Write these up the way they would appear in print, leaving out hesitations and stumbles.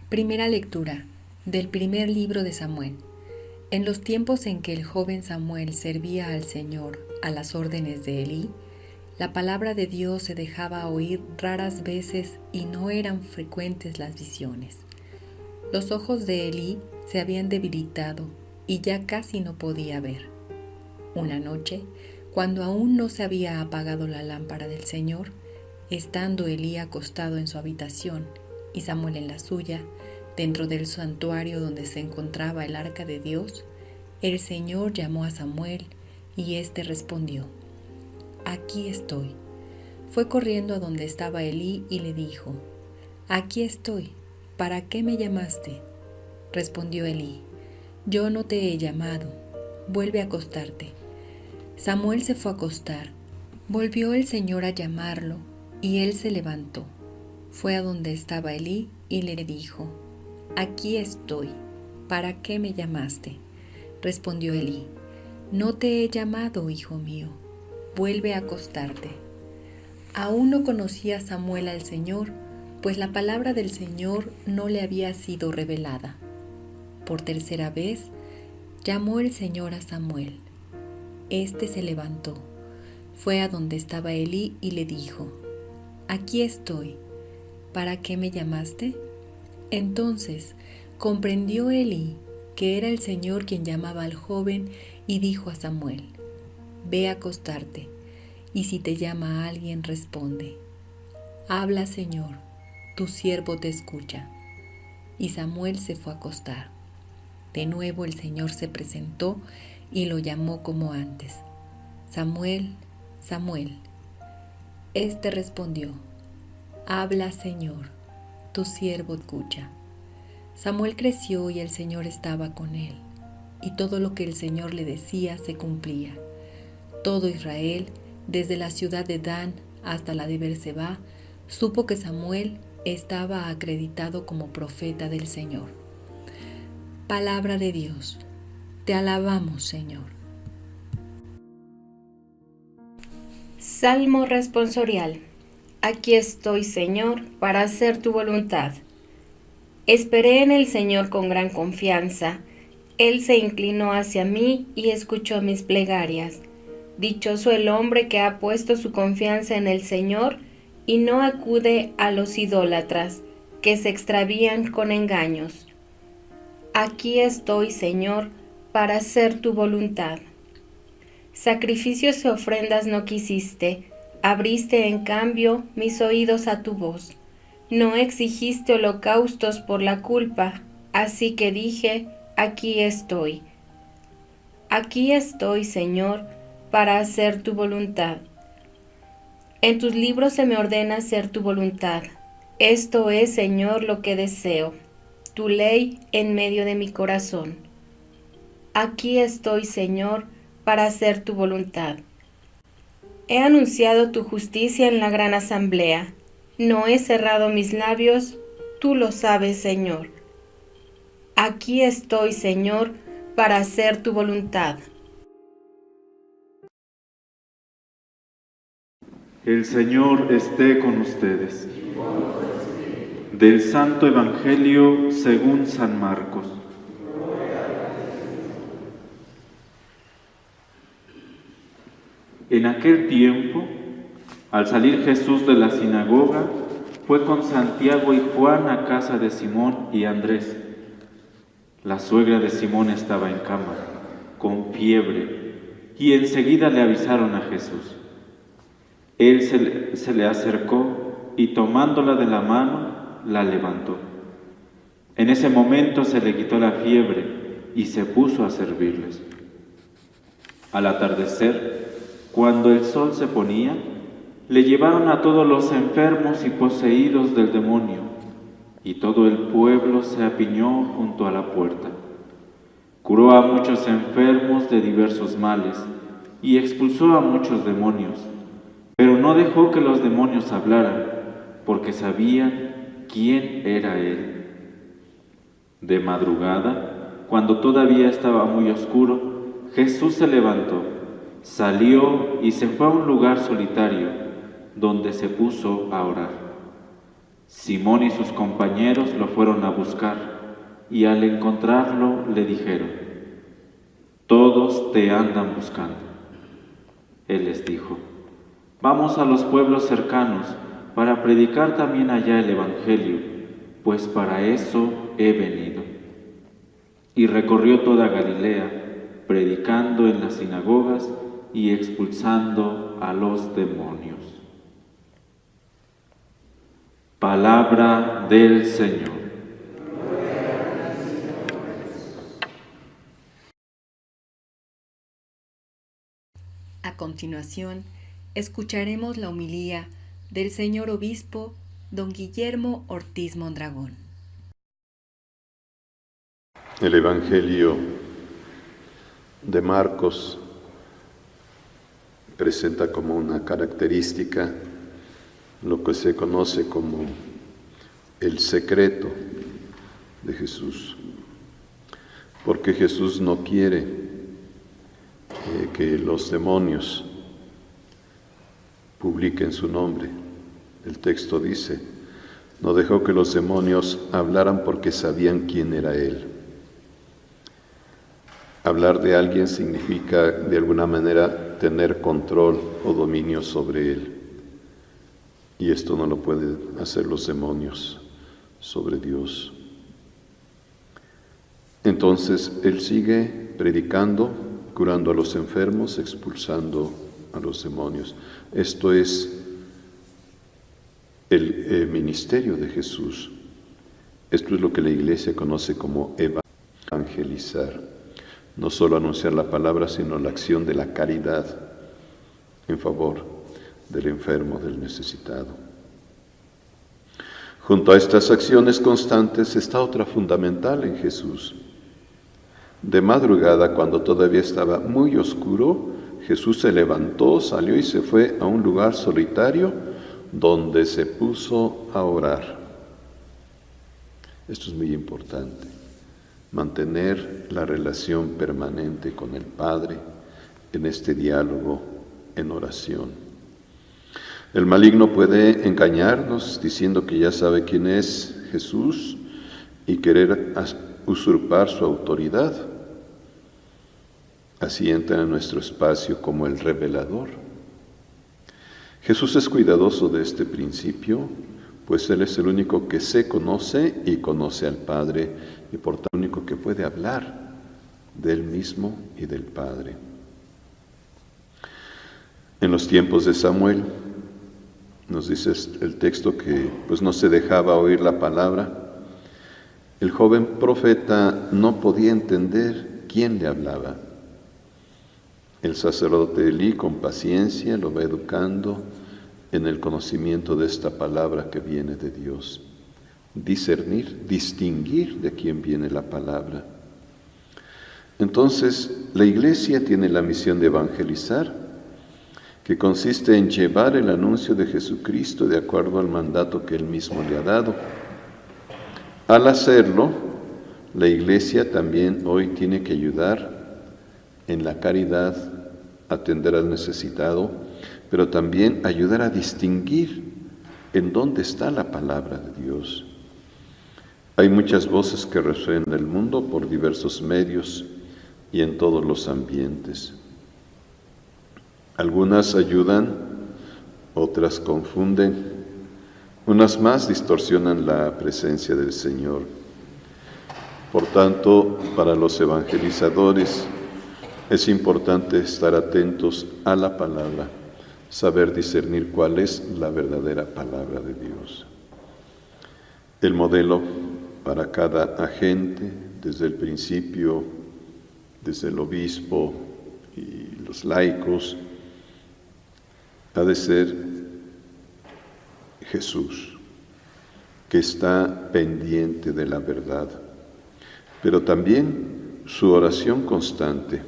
Primera lectura del primer libro de Samuel. En los tiempos en que el joven Samuel servía al Señor a las órdenes de Elí, la palabra de Dios se dejaba oír raras veces y no eran frecuentes las visiones. Los ojos de Elí se habían debilitado y ya casi no podía ver. Una noche, cuando aún no se había apagado la lámpara del Señor, estando Elí acostado en su habitación y Samuel en la suya, dentro del santuario donde se encontraba el arca de Dios, el Señor llamó a Samuel y éste respondió: «Aquí estoy». Fue corriendo a donde estaba Elí y le dijo: «Aquí estoy, ¿para qué me llamaste?». Respondió Elí: «Yo no te he llamado, vuelve a acostarte». Samuel se fue a acostar. Volvió el Señor a llamarlo y él se levantó. Fue a donde estaba Elí y le dijo: «Aquí estoy, ¿para qué me llamaste?». Respondió Elí: «No te he llamado, hijo mío, vuelve a acostarte». Aún no conocía Samuel al Señor, pues la palabra del Señor no le había sido revelada. Por tercera vez llamó el Señor a Samuel. Este se levantó, fue a donde estaba Elí y le dijo: «Aquí estoy, ¿para qué me llamaste?». Entonces comprendió Elí que era el Señor quien llamaba al joven y dijo a Samuel: «Ve a acostarte, y si te llama alguien, responde: Habla, Señor, tu siervo te escucha». Y Samuel se fue a acostar. De nuevo el Señor se presentó y lo llamó como antes: «Samuel, Samuel». Este respondió: «Habla, Señor, tu siervo escucha». Samuel creció y el Señor estaba con él, y todo lo que el Señor le decía se cumplía. Todo Israel, desde la ciudad de Dan hasta la de Beerseba, supo que Samuel estaba acreditado como profeta del Señor. Palabra de Dios. Te alabamos, Señor. Salmo responsorial. Aquí estoy, Señor, para hacer tu voluntad. Esperé en el Señor con gran confianza. Él se inclinó hacia mí y escuchó mis plegarias. Dichoso el hombre que ha puesto su confianza en el Señor y no acude a los idólatras, que se extravían con engaños. Aquí estoy, Señor, para hacer tu voluntad. Sacrificios y ofrendas no quisiste, abriste en cambio mis oídos a tu voz. No exigiste holocaustos por la culpa, así que dije: aquí estoy. Aquí estoy, Señor, para hacer tu voluntad. En tus libros se me ordena hacer tu voluntad. Esto es, Señor, lo que deseo, tu ley en medio de mi corazón. Aquí estoy, Señor, para hacer tu voluntad. He anunciado tu justicia en la gran asamblea. No he cerrado mis labios, tú lo sabes, Señor. Aquí estoy, Señor, para hacer tu voluntad. El Señor esté con ustedes. Del Santo Evangelio según San Marcos. En aquel tiempo, al salir Jesús de la sinagoga, fue con Santiago y Juan a casa de Simón y Andrés. La suegra de Simón estaba en cama, con fiebre, y enseguida le avisaron a Jesús. Él se le acercó y tomándola de la mano, la levantó. En ese momento se le quitó la fiebre y se puso a servirles. Al atardecer, cuando el sol se ponía, le llevaron a todos los enfermos y poseídos del demonio, y todo el pueblo se apiñó junto a la puerta. Curó a muchos enfermos de diversos males y expulsó a muchos demonios, pero no dejó que los demonios hablaran, porque sabían quién era él. De madrugada, cuando todavía estaba muy oscuro, Jesús se levantó, salió y se fue a un lugar solitario, donde se puso a orar. Simón y sus compañeros lo fueron a buscar, y al encontrarlo le dijeron: «Todos te andan buscando». Él les dijo: «Vamos a los pueblos cercanos, para predicar también allá el Evangelio, pues para eso he venido». Y recorrió toda Galilea, predicando en las sinagogas y expulsando a los demonios. Palabra del Señor. A continuación, escucharemos la homilía del señor obispo don Guillermo Ortiz Mondragón. El Evangelio de Marcos presenta como una característica lo que se conoce como el secreto de Jesús, porque Jesús no quiere que los demonios publiquen su nombre. El texto dice: no dejó que los demonios hablaran porque sabían quién era Él. Hablar de alguien significa, de alguna manera, tener control o dominio sobre él. Y esto no lo pueden hacer los demonios sobre Dios. Entonces, Él sigue predicando, curando a los enfermos, expulsando a los demonios. Esto es el ministerio de Jesús. Esto es lo que la Iglesia conoce como evangelizar. No solo anunciar la palabra, sino la acción de la caridad en favor del enfermo, del necesitado. Junto a estas acciones constantes está otra fundamental en Jesús. De madrugada, cuando todavía estaba muy oscuro, Jesús se levantó, salió y se fue a un lugar solitario donde se puso a orar. Esto es muy importante. Mantener la relación permanente con el Padre en este diálogo, en oración. El maligno puede engañarnos diciendo que ya sabe quién es Jesús y querer usurpar su autoridad. Así entra en nuestro espacio como el revelador. Jesús es cuidadoso de este principio, pues Él es el único que se conoce y conoce al Padre, y por tanto el único que puede hablar de Él mismo y del Padre. En los tiempos de Samuel, nos dice el texto que pues no se dejaba oír la palabra. El joven profeta no podía entender quién le hablaba. El sacerdote Elí, con paciencia, lo va educando en el conocimiento de esta palabra que viene de Dios. Discernir, distinguir de quién viene la palabra. Entonces, la Iglesia tiene la misión de evangelizar, que consiste en llevar el anuncio de Jesucristo de acuerdo al mandato que Él mismo le ha dado. Al hacerlo, la Iglesia también hoy tiene que ayudar en la caridad, atender al necesitado, pero también ayudar a distinguir en dónde está la palabra de Dios. Hay muchas voces que resuenan en el mundo por diversos medios y en todos los ambientes. Algunas ayudan, otras confunden, unas más distorsionan la presencia del Señor. Por tanto, para los evangelizadores es importante estar atentos a la palabra, saber discernir cuál es la verdadera palabra de Dios. El modelo para cada agente, desde el principio, desde el obispo y los laicos, ha de ser Jesús, que está pendiente de la verdad, pero también su oración constante,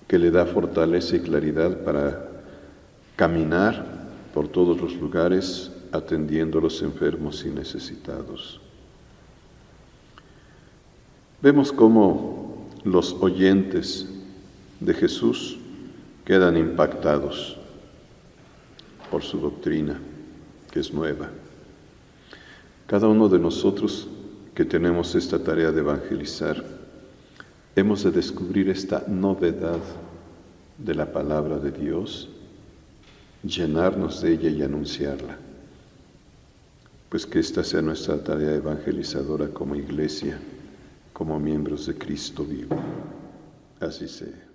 que le da fortaleza y claridad para caminar por todos los lugares atendiendo a los enfermos y necesitados. Vemos cómo los oyentes de Jesús quedan impactados por su doctrina, que es nueva. Cada uno de nosotros que tenemos esta tarea de evangelizar, hemos de descubrir esta novedad de la palabra de Dios, llenarnos de ella y anunciarla. Pues que esta sea nuestra tarea evangelizadora como iglesia, como miembros de Cristo vivo. Así sea.